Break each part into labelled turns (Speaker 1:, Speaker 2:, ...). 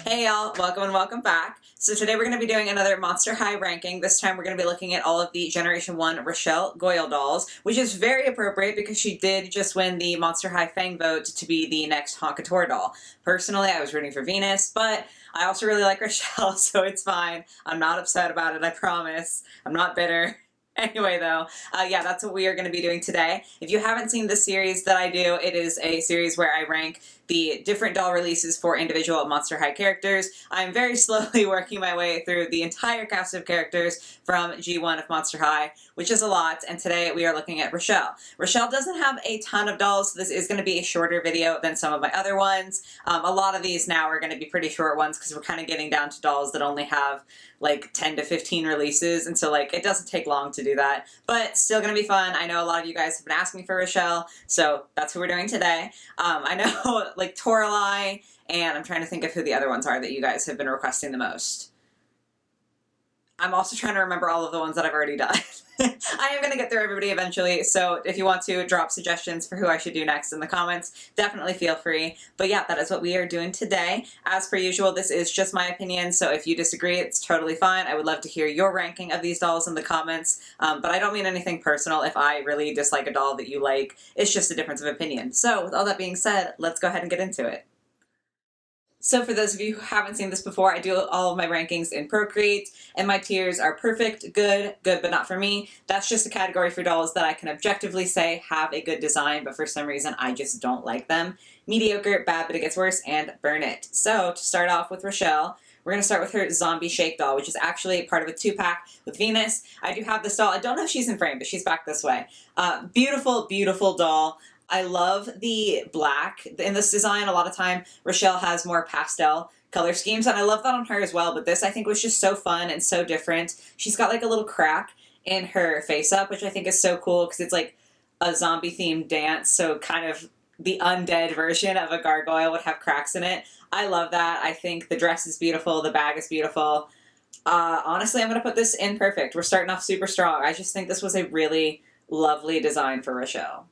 Speaker 1: Hey y'all, welcome and welcome back. So today we're going to be doing another Monster High ranking. This time we're going to be looking at all of the Generation 1 Rochelle Goyle dolls, which is very appropriate because she did just win the Monster High Fang vote to be the next Honkator doll. Personally, I was rooting for Venus, but I also really like Rochelle, so it's fine. I'm not upset about it, I promise. I'm not bitter. Anyway, though, yeah, that's what we are going to be doing today. If you haven't seen the series that I do, it is a series where I rank the different doll releases for individual Monster High characters. I'm very slowly working my way through the entire cast of characters from G1 of Monster High, which is a lot, and today we are looking at Rochelle. Rochelle doesn't have a ton of dolls, so this is going to be a shorter video than some of my other ones. A lot of these now are going to be pretty short ones because we're kind of getting down to dolls that only have like 10 to 15 releases, and so like it doesn't take long to do that, but still gonna be fun. I know a lot of you guys have been asking for Rochelle, so that's who we're doing today. I know like Toralei, and I'm trying to think of who the other ones are that you guys have been requesting the most. I'm also trying to remember all of the ones that I've already done. I am going to get through everybody eventually, so if you want to drop suggestions for who I should do next in the comments, definitely feel free. But yeah, that is what we are doing today. As per usual, this is just my opinion, so if you disagree, it's totally fine. I would love to hear your ranking of these dolls in the comments, but I don't mean anything personal. If I really dislike a doll that you like, it's just a difference of opinion. So with all that being said, let's go ahead and get into it. So for those of you who haven't seen this before, I do all of my rankings in Procreate, and my tiers are perfect, good, good but not for me. That's just a category for dolls that I can objectively say have a good design, but for some reason I just don't like them. Mediocre, bad but it gets worse, and burn it. So to start off with Rochelle, we're going to start with her Zombie Shake doll, which is actually part of a 2-pack with Venus. I do have this doll. I don't know if she's in frame, but she's back this way. Beautiful, beautiful doll. I love the black in this design. A lot of time Rochelle has more pastel color schemes, and I love that on her as well, but this I think was just so fun and so different. She's got like a little crack in her face up, which I think is so cool because it's like a zombie themed dance, so kind of the undead version of a gargoyle would have cracks in it. I love that. I think the dress is beautiful, the bag is beautiful. Honestly, I'm going to put this in perfect. We're starting off super strong. I just think this was a really lovely design for Rochelle.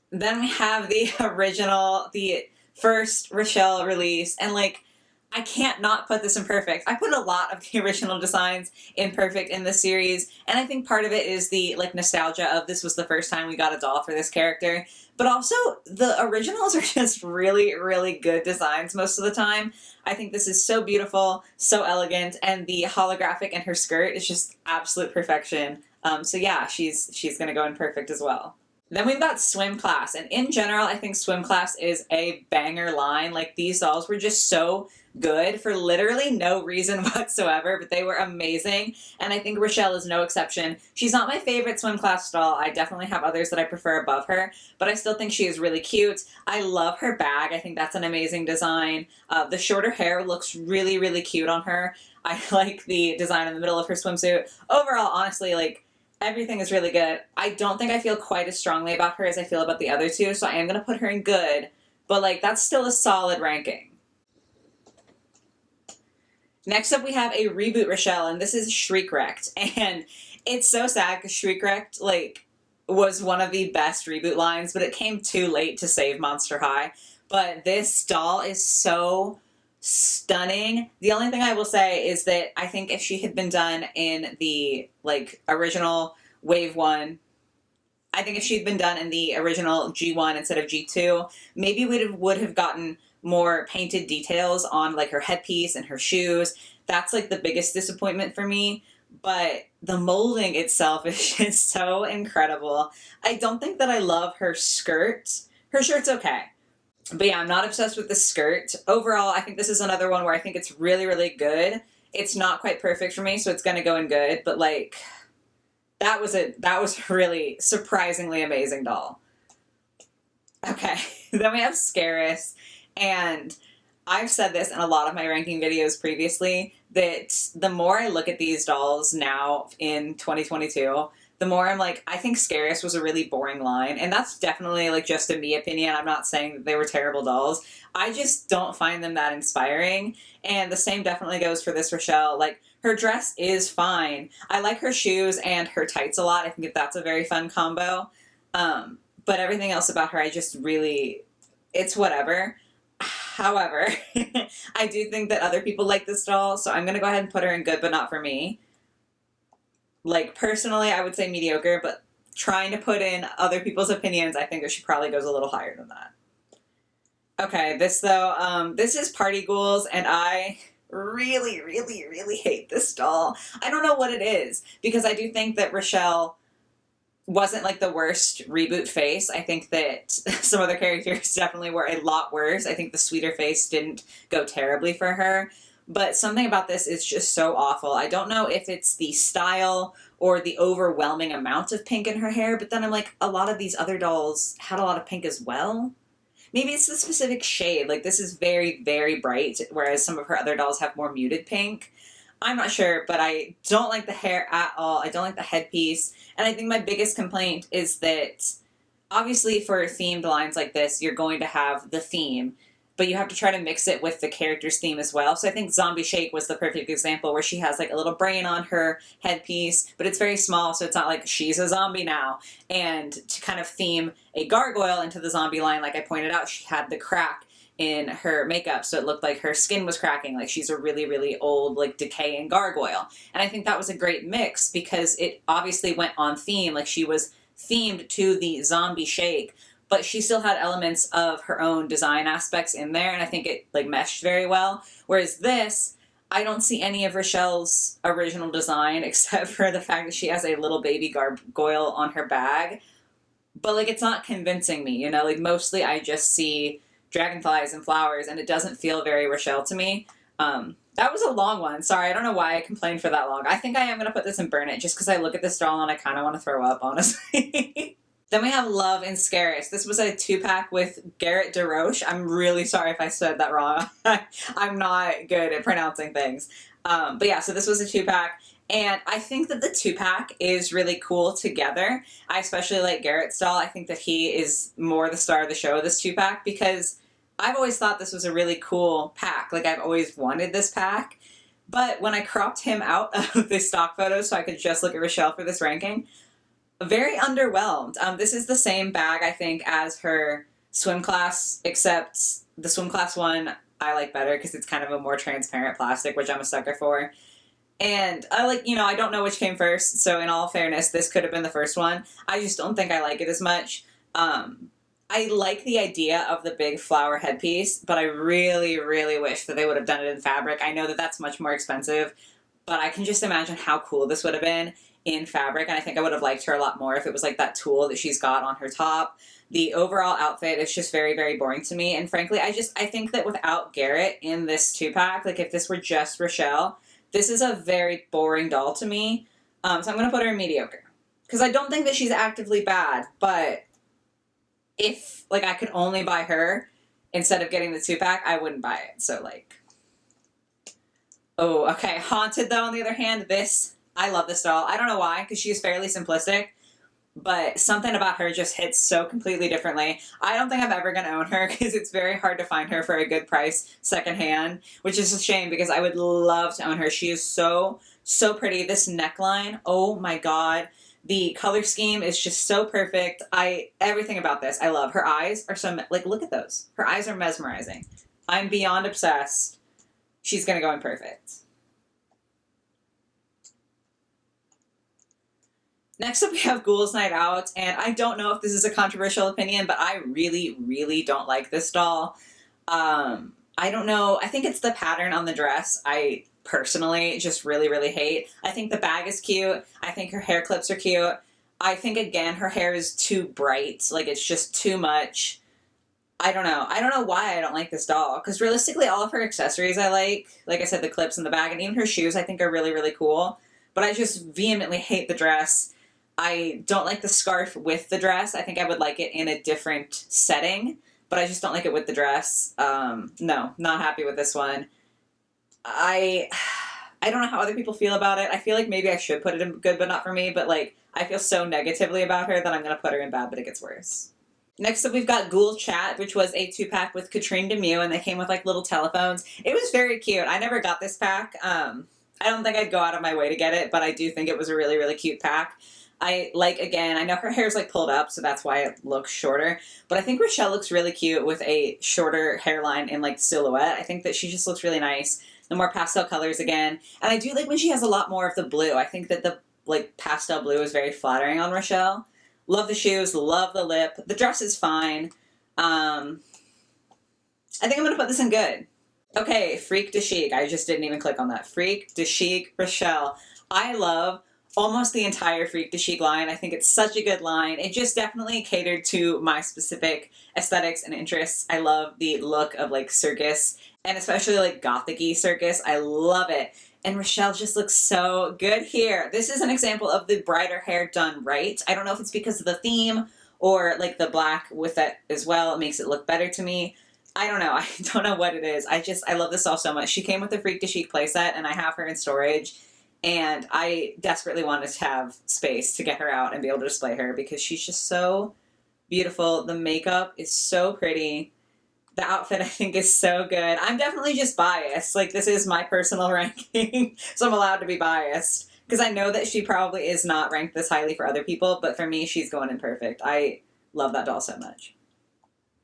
Speaker 1: Then we have the original, the first Rochelle release, and like, I can't not put this in perfect. I put a lot of the original designs in perfect in this series, and I think part of it is the like nostalgia of this was the first time we got a doll for this character, but also the originals are just really, really good designs most of the time. I think this is so beautiful, so elegant, and the holographic in her skirt is just absolute perfection. So yeah, she's gonna go in perfect as well. Then we've got Swim Class, and in general, I think Swim Class is a banger line. Like, these dolls were just so good for literally no reason whatsoever, but they were amazing, and I think Rochelle is no exception. She's not my favorite Swim Class doll. I definitely have others that I prefer above her, but I still think she is really cute. I love her bag. I think that's an amazing design. The shorter hair looks really, really cute on her. I like the design in the middle of her swimsuit. Overall, honestly, like, everything is really good. I don't think I feel quite as strongly about her as I feel about the other two, so I am going to put her in good, but like that's still a solid ranking. Next up we have a reboot Rochelle, and this is Shriek Wrecked, and it's so sad because Shriek Wrecked like was one of the best reboot lines, but it came too late to save Monster High. But this doll is so stunning. The only thing I will say is that I think if she had been done in the like original Wave 1, I think if she'd been done in the original G1 instead of G2, maybe we would have gotten more painted details on like her headpiece and her shoes. That's like the biggest disappointment for me, but the molding itself is just so incredible. I don't think that I love her skirt. Her shirt's okay. But yeah, I'm not obsessed with the skirt. Overall, I think this is another one where I think it's really, really good. It's not quite perfect for me, so it's gonna go in good, but like, that was a really surprisingly amazing doll. Okay, then we have Scarus, and I've said this in a lot of my ranking videos previously, that the more I look at these dolls now in 2022, the more I'm like, I think Scarus was a really boring line, and that's definitely like just a me opinion. I'm not saying that they were terrible dolls. I just don't find them that inspiring, and the same definitely goes for this Rochelle. Like, her dress is fine. I like her shoes and her tights a lot. I think that that's a very fun combo, but everything else about her, I just really, it's whatever. However, I do think that other people like this doll, so I'm going to go ahead and put her in good but not for me. Like, personally, I would say mediocre, but trying to put in other people's opinions, I think that she probably goes a little higher than that. Okay, this though, this is Party Ghouls, and I really, really, really hate this doll. I don't know what it is, because I do think that Rochelle wasn't like the worst reboot face. I think that some other characters definitely were a lot worse. I think the sweeter face didn't go terribly for her. But something about this is just so awful. I don't know if it's the style or the overwhelming amount of pink in her hair, but then I'm like, a lot of these other dolls had a lot of pink as well. Maybe it's the specific shade. Like, this is very, very bright, whereas some of her other dolls have more muted pink. I'm not sure, but I don't like the hair at all. I don't like the headpiece. And I think my biggest complaint is that, obviously for themed lines like this, you're going to have the theme, but you have to try to mix it with the character's theme as well. So I think Zombie Shake was the perfect example, where she has like a little brain on her headpiece, but it's very small, so it's not like she's a zombie now. And to kind of theme a gargoyle into the zombie line, like I pointed out, she had the crack in her makeup, so it looked like her skin was cracking, like she's a really, really old, like, decaying gargoyle. And I think that was a great mix, because it obviously went on theme, like she was themed to the Zombie Shake, but she still had elements of her own design aspects in there, and I think it like meshed very well. Whereas this, I don't see any of Rochelle's original design except for the fact that she has a little baby gargoyle on her bag. But like, it's not convincing me, you know, like mostly I just see dragonflies and flowers, and it doesn't feel very Rochelle to me. That was a long one. Sorry, I don't know why I complained for that long. I think I am going to put this and burn it, just because I look at this doll and I kind of want to throw up, honestly. Then we have Love and Scaris. This was a 2-pack with Garrett DeRoche. I'm really sorry if I said that wrong. I'm not good at pronouncing things. But yeah, so this was a 2-pack. And I think that the 2-pack is really cool together. I especially like Garrett's doll. I think that he is more the star of the show of this 2-pack, because I've always thought this was a really cool pack. Like, I've always wanted this pack. But when I cropped him out of the stock photos so I could just look at Rochelle for this ranking, very underwhelmed. This is the same bag, I think, as her swim class, except the swim class one I like better because it's kind of a more transparent plastic, which I'm a sucker for. And I like, you know, I don't know which came first, so in all fairness, this could have been the first one. I just don't think I like it as much. I like the idea of the big flower headpiece, but I really, really wish that they would have done it in fabric. I know that that's much more expensive, but I can just imagine how cool this would have been in fabric, and I think I would have liked her a lot more if it was like that tulle that she's got on her top. The overall outfit is just very, very boring to me, and frankly, I think that without Garrett in this 2-pack, like if this were just Rochelle, this is a very boring doll to me, so I'm going to put her in mediocre. Because I don't think that she's actively bad, but if, like, I could only buy her instead of getting the 2-pack, I wouldn't buy it, so, like... Oh, okay, Haunted, though, on the other hand, I love this doll. I don't know why, because she's fairly simplistic, but something about her just hits so completely differently. I don't think I'm ever going to own her, because it's very hard to find her for a good price secondhand, which is a shame, because I would love to own her. She is so, so pretty. This neckline, oh my god. The color scheme is just so perfect. Everything about this, I love. Her eyes are so, like, look at those. Her eyes are mesmerizing. I'm beyond obsessed. She's going to go in perfect. Next up, we have Ghouls Night Out, and I don't know if this is a controversial opinion, but I really, really don't like this doll. I don't know. I think it's the pattern on the dress I personally just really, really hate. I think the bag is cute. I think her hair clips are cute. I think, again, her hair is too bright. Like, it's just too much. I don't know. I don't know why I don't like this doll, because realistically, all of her accessories I like I said, the clips and the bag, and even her shoes I think are really, really cool. But I just vehemently hate the dress. I don't like the scarf with the dress. I think I would like it in a different setting, but I just don't like it with the dress. No, not happy with this one. I don't know how other people feel about it. I feel like maybe I should put it in good but not for me, but like, I feel so negatively about her that I'm going to put her in bad, but it gets worse. Next up, we've got Ghoul Chat, which was a 2-pack with Katrine Demew, and they came with like little telephones. It was very cute. I never got this pack. I don't think I'd go out of my way to get it, but I do think it was a really, really cute pack. I like, again, I know her hair's like pulled up, so that's why it looks shorter, but I think Rochelle looks really cute with a shorter hairline and like silhouette. I think that she just looks really nice. The more pastel colors again. And I do like when she has a lot more of the blue. I think that the like pastel blue is very flattering on Rochelle. Love the shoes, love the lip. The dress is fine. I think I'm gonna put this in good. Okay, Freak de Chic. I just didn't even click on that. Freak de Chic Rochelle. I love almost the entire Freak de Chic line. I think it's such a good line. It just definitely catered to my specific aesthetics and interests. I love the look of like circus, and especially like gothic-y circus. I love it. And Rochelle just looks so good here. This is an example of the brighter hair done right. I don't know if it's because of the theme or like the black with it as well. It makes it look better to me. I don't know. I don't know what it is. I love this doll so much. She came with the Freak de Chic playset, and I have her in storage. And I desperately wanted to have space to get her out and be able to display her because she's just so beautiful. The makeup is so pretty. The outfit, I think, is so good. I'm definitely just biased. Like, this is my personal ranking, so I'm allowed to be biased. Because I know that she probably is not ranked this highly for other people, but for me, she's going in perfect. I love that doll so much.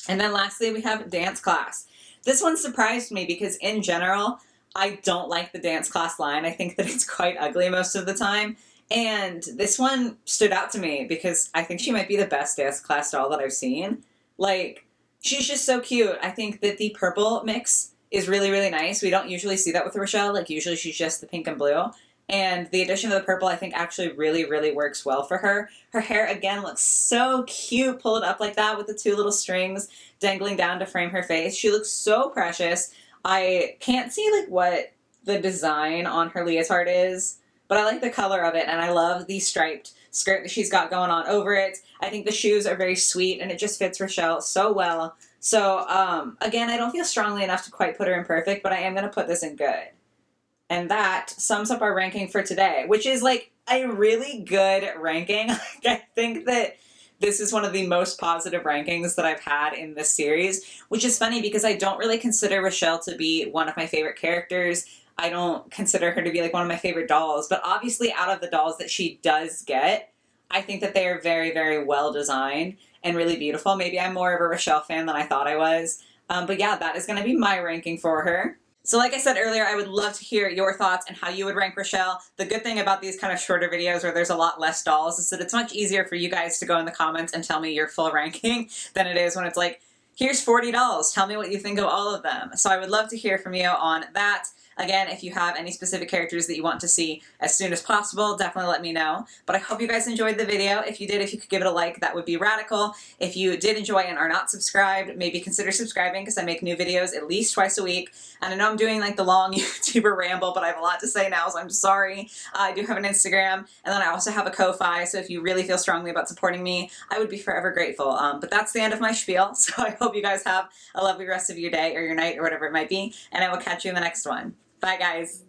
Speaker 1: And then lastly, we have Dance Class. This one surprised me because in general, I don't like the Dance Class line. I think that it's quite ugly most of the time. And this one stood out to me because I think she might be the best Dance Class doll that I've seen. Like, she's just so cute. I think that the purple mix is really, really nice. We don't usually see that with Rochelle. Like, usually she's just the pink and blue. And the addition of the purple, I think, actually really, really works well for her. Her hair, again, looks so cute. Pull it up like that with the two little strings dangling down to frame her face. She looks so precious. I can't see, like, what the design on her leotard is, but I like the color of it, and I love the striped skirt that she's got going on over it. I think the shoes are very sweet, and it just fits Rochelle so well. So, again, I don't feel strongly enough to quite put her in perfect, but I am going to put this in good. And that sums up our ranking for today, which is like a really good ranking. I think that this is one of the most positive rankings that I've had in this series, which is funny because I don't really consider Rochelle to be one of my favorite characters. I don't consider her to be like one of my favorite dolls, but obviously out of the dolls that she does get, I think that they are very, very well designed and really beautiful. Maybe I'm more of a Rochelle fan than I thought I was. But yeah, that is going to be my ranking for her. So like I said earlier, I would love to hear your thoughts and how you would rank Rochelle. The good thing about these kind of shorter videos where there's a lot less dolls is that it's much easier for you guys to go in the comments and tell me your full ranking than it is when it's like, here's 40 dolls, tell me what you think of all of them. So I would love to hear from you on that. Again, if you have any specific characters that you want to see as soon as possible, definitely let me know. But I hope you guys enjoyed the video. If you did, if you could give it a like, that would be radical. If you did enjoy and are not subscribed, maybe consider subscribing because I make new videos at least twice a week. And I know I'm doing like the long YouTuber ramble, but I have a lot to say now, so I'm sorry. I do have an Instagram, and then I also have a Ko-Fi, so if you really feel strongly about supporting me, I would be forever grateful. But that's the end of my spiel, so I hope you guys have a lovely rest of your day or your night or whatever it might be, and I will catch you in the next one. Bye, guys.